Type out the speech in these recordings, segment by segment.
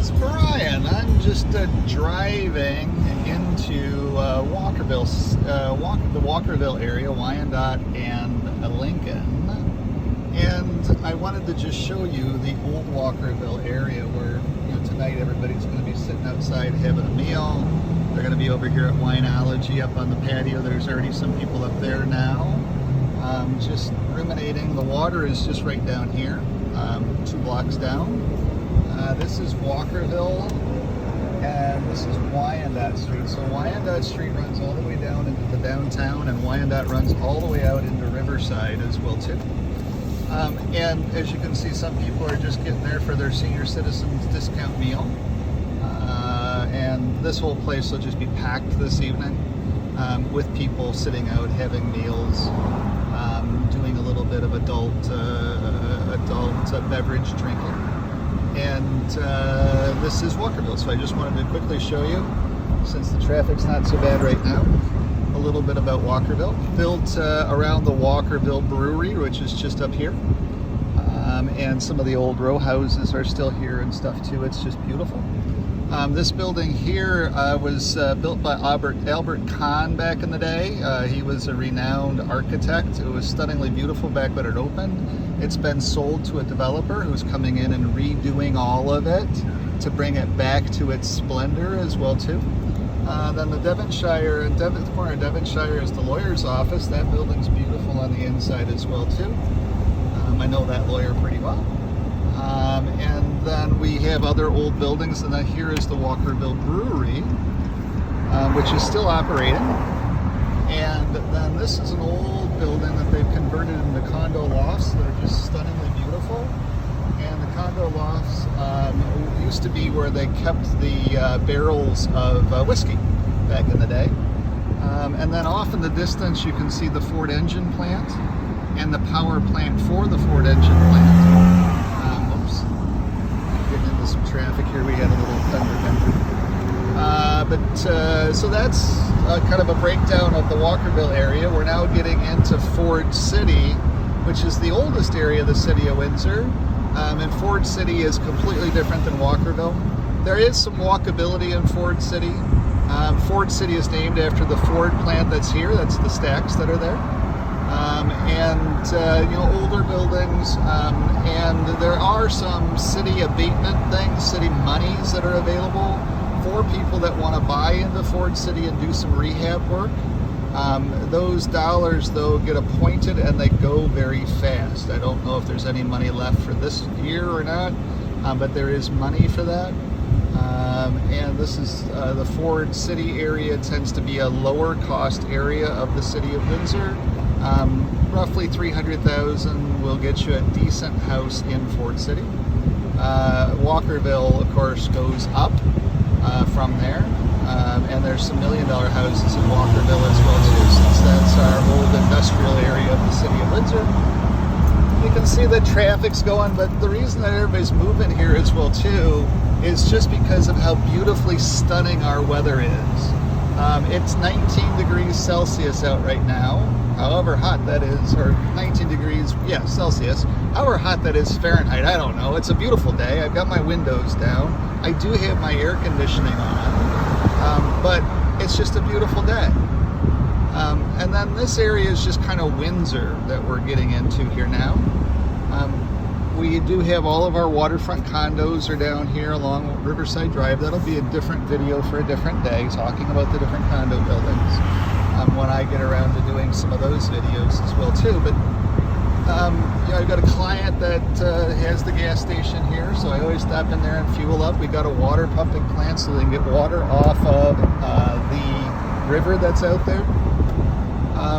it's Brian. I'm just driving into the Walkerville area, Wyandotte and Lincoln, and I wanted to just show you the old Walkerville area where tonight everybody's going to be sitting outside having a meal. They're going to be over here at Winology up on the patio. There's already some people up there now, just ruminating. The water is just right down here, 2 blocks down. This is Walkerville, and this is Wyandotte Street. So Wyandotte Street runs all the way down into the downtown, and Wyandotte runs all the way out into Riverside as well too. And as you can see, some people are just getting there for their senior citizens discount meal. And this whole place will just be packed this evening with people sitting out having meals, doing a little bit of adult beverage drinking. And this is Walkerville, so I just wanted to quickly show you, since the traffic's not so bad right now, a little bit about Walkerville. Built around the Walkerville Brewery, which is just up here. And some of the old row houses are still here and stuff too. It's just beautiful. This building here was built by Albert Kahn back in the day. He was a renowned architect. It was stunningly beautiful back when it opened. It's been sold to a developer who's coming in and redoing all of it to bring it back to its splendor as well too. Then the the corner of Devonshire is the lawyer's office. That building's beautiful on the inside as well too. I know that lawyer pretty well. And then we have other old buildings, and then here is the Walkerville Brewery, which is still operating. And then this is an old building that they've converted into condo lofts that are just stunningly beautiful. And the condo lofts used to be where they kept the barrels of whiskey back in the day. And then off in the distance you can see the Ford engine plant and the power plant for the Ford engine plant. Oops, getting into some traffic here. We had a little fender bender. So that's kind of a breakdown of the Walkerville area. We're now getting into Ford City, which is the oldest area of the city of Windsor. And Ford City is completely different than Walkerville. There is some walkability in Ford City. Ford City is named after the Ford plant that's here. That's the stacks that are there. Older buildings, and there are some city abatement things, city monies that are available for people that want to buy into Ford City and do some rehab work. Those dollars, though, get appointed and they go very fast. I don't know if there's any money left for this year or not, but there is money for that. And this is the Ford City area tends to be a lower cost area of the city of Windsor. Roughly $300,000 will get you a decent house in Ford City. Walkerville, of course, goes up from there. And there's some $1 million houses in Walkerville as well too, since that's our old industrial area of the city of Windsor. You can see the traffic's going, but the reason that everybody's moving here as well too is just because of how beautifully stunning our weather is. It's 19 degrees Celsius out right now, however hot that is, or 19 degrees, Celsius. However hot that is Fahrenheit, I don't know. It's a beautiful day. I've got my windows down. I do have my air conditioning on, but it's just a beautiful day. And then this area is just kind of Windsor that we're getting into here now. We do have all of our waterfront condos are down here along Riverside Drive. That'll be a different video for a different day, talking about the different condo buildings when I get around to doing some of those videos as well too. But I've got a client that has the gas station here, so I always stop in there and fuel up. We got a water pumping plant so they can get water off of the river that's out there.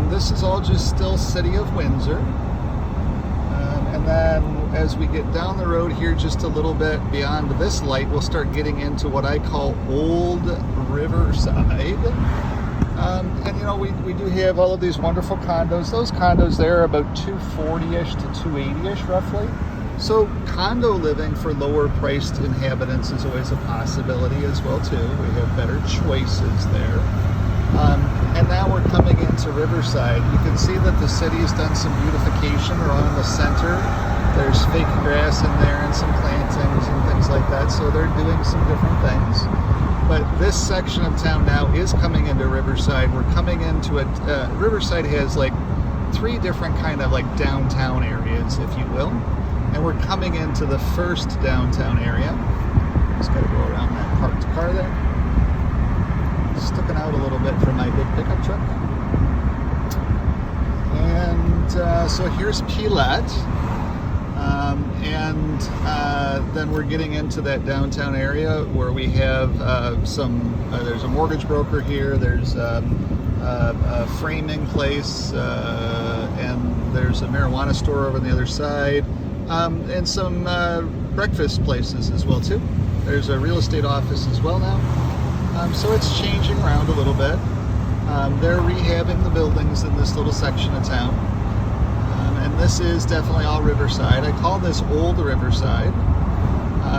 This is all just still city of Windsor. And then as we get down the road here just a little bit beyond this light, we'll start getting into what I call old Riverside. We do have all of these wonderful condos. Those condos there are about 240-ish to 280-ish roughly. So condo living for lower priced inhabitants is always a possibility as well too. We have better choices there. And now we're coming into Riverside. You can see that the city has done some beautification around the center. There's fake grass in there and some plantings and things like that. that, so they're doing some different things. But this section of town now is coming into Riverside. We're coming into it. Riverside has like 3 different kind of like downtown areas, if you will. And we're coming into the first downtown area. Just got to go around that parked car there. Sticking out a little bit from my big pickup truck. And so here's Pilat. And then we're getting into that downtown area where we have there's a mortgage broker here, there's a framing place, and there's a marijuana store over on the other side, and some breakfast places as well too. There's a real estate office as well now. So it's changing around a little bit. They're rehabbing the buildings in this little section of town. And this is definitely all Riverside. I call this Old Riverside.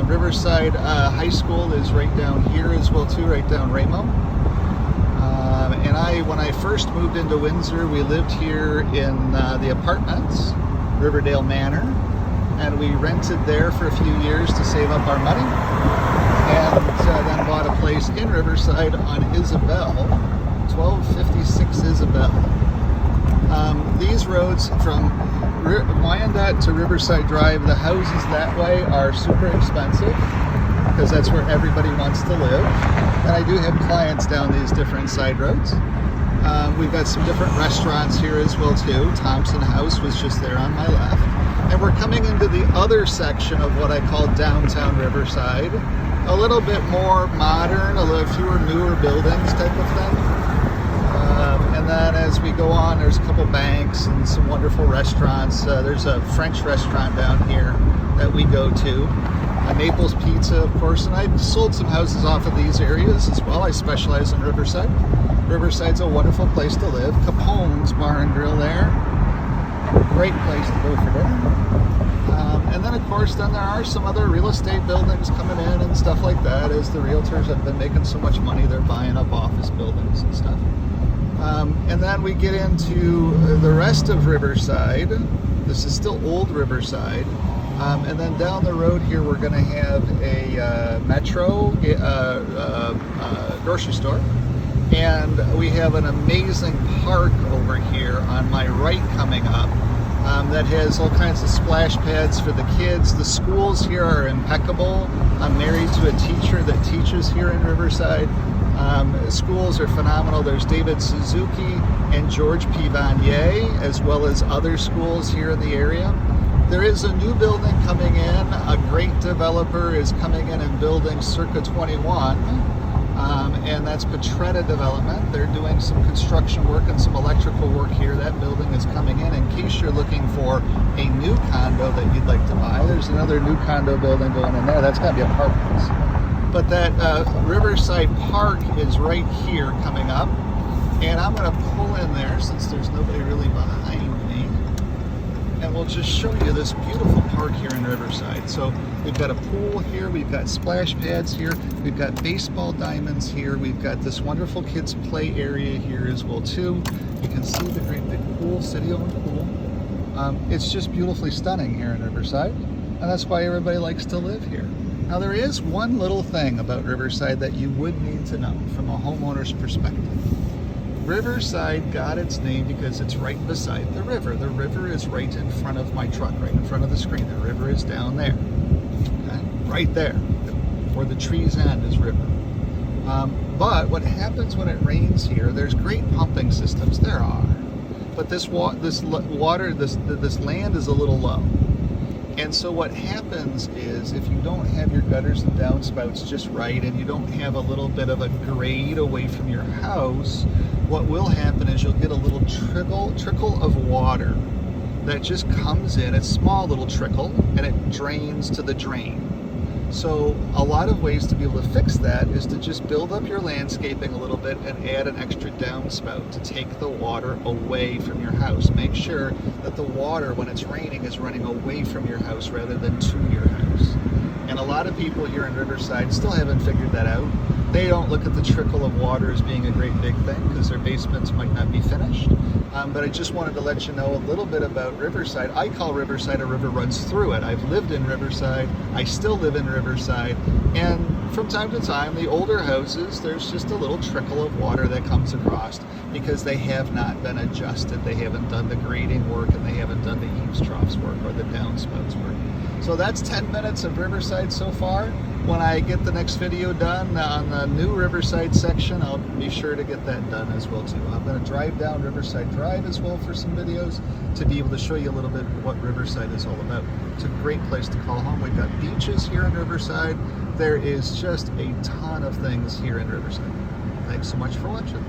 Riverside High School is right down here as well too, right down Ramo. And when I first moved into Windsor, we lived here in the apartments, Riverdale Manor, and we rented there for a few years to save up our money, and then bought a place in Riverside on Isabel, 1256 Isabel. These roads from Wyandotte to Riverside Drive, the houses that way are super expensive because that's where everybody wants to live. And I do have clients down these different side roads. We've got some different restaurants here as well too. Thompson House was just there on my left. And we're coming into the other section of what I call downtown Riverside. A little bit more modern, a little fewer newer buildings type of thing. And then as we go on, there's a couple banks and some wonderful restaurants. There's a French restaurant down here that we go to. Naples Pizza, of course, and I've sold some houses off of these areas as well. I specialize in Riverside. Riverside's a wonderful place to live. Capone's Bar and Grill there. Great place to go for dinner. And then, of course, then there are some other real estate buildings coming in and stuff like that. As the realtors have been making so much money, they're buying up office buildings and stuff. And then we get into the rest of Riverside. This is still Old Riverside. And then down the road here, we're going to have a Metro grocery store. And we have an amazing park over here on my right coming up that has all kinds of splash pads for the kids. The schools here are impeccable. I'm married to a teacher that teaches here in Riverside. Schools are phenomenal. There's David Suzuki and George P. Vanier, as well as other schools here in the area. There is a new building coming in. A great developer is coming in and building Circa 21, and that's Petretta Development. They're doing some construction work and some electrical work here. That building is coming in case you're looking for a new condo that you'd like to buy. There's another new condo building going in there. That's going to be apartments. But that Riverside Park is right here coming up, and I'm going to pull in there since there's nobody really behind me, and we'll just show you this beautiful park here in Riverside. So we've got a pool here, we've got splash pads here, we've got baseball diamonds here, we've got this wonderful kids play area here as well too. You can see the great big pool, city-owned pool. It's just beautifully stunning here in Riverside, and that's why everybody likes to live here. Now there is one little thing about Riverside that you would need to know from a homeowner's perspective. Riverside got its name because it's right beside the river. The river is right in front of my truck, right in front of the screen. The river is down there, okay? Right there, where the trees end is river. But what happens when it rains here, there's great pumping systems, there are. But this land is a little low. And so what happens is if you don't have your gutters and downspouts just right, and you don't have a little bit of a grade away from your house, what will happen is you'll get a little trickle of water that just comes in, a small little trickle, and it drains to the drain. So a lot of ways to be able to fix that is to just build up your landscaping a little bit and add an extra downspout to take the water away from your house. Make sure that the water, when it's raining, is running away from your house rather than to your house. And a lot of people here in Riverside still haven't figured that out. They don't look at the trickle of water as being a great big thing because their basements might not be finished. But I just wanted to let you know a little bit about Riverside. I call Riverside a river runs through it. I've lived in Riverside. I still live in Riverside. And from time to time, the older houses, there's just a little trickle of water that comes across because they have not been adjusted. They haven't done the grading work and they haven't done the eaves troughs work or the downspouts work. So that's 10 minutes of Riverside so far. When I get the next video done on the new Riverside section, I'll be sure to get that done as well too. I'm going to drive down Riverside Drive as well for some videos to be able to show you a little bit what Riverside is all about. It's a great place to call home. We've got beaches here in Riverside. There is just a ton of things here in Riverside. Thanks so much for watching.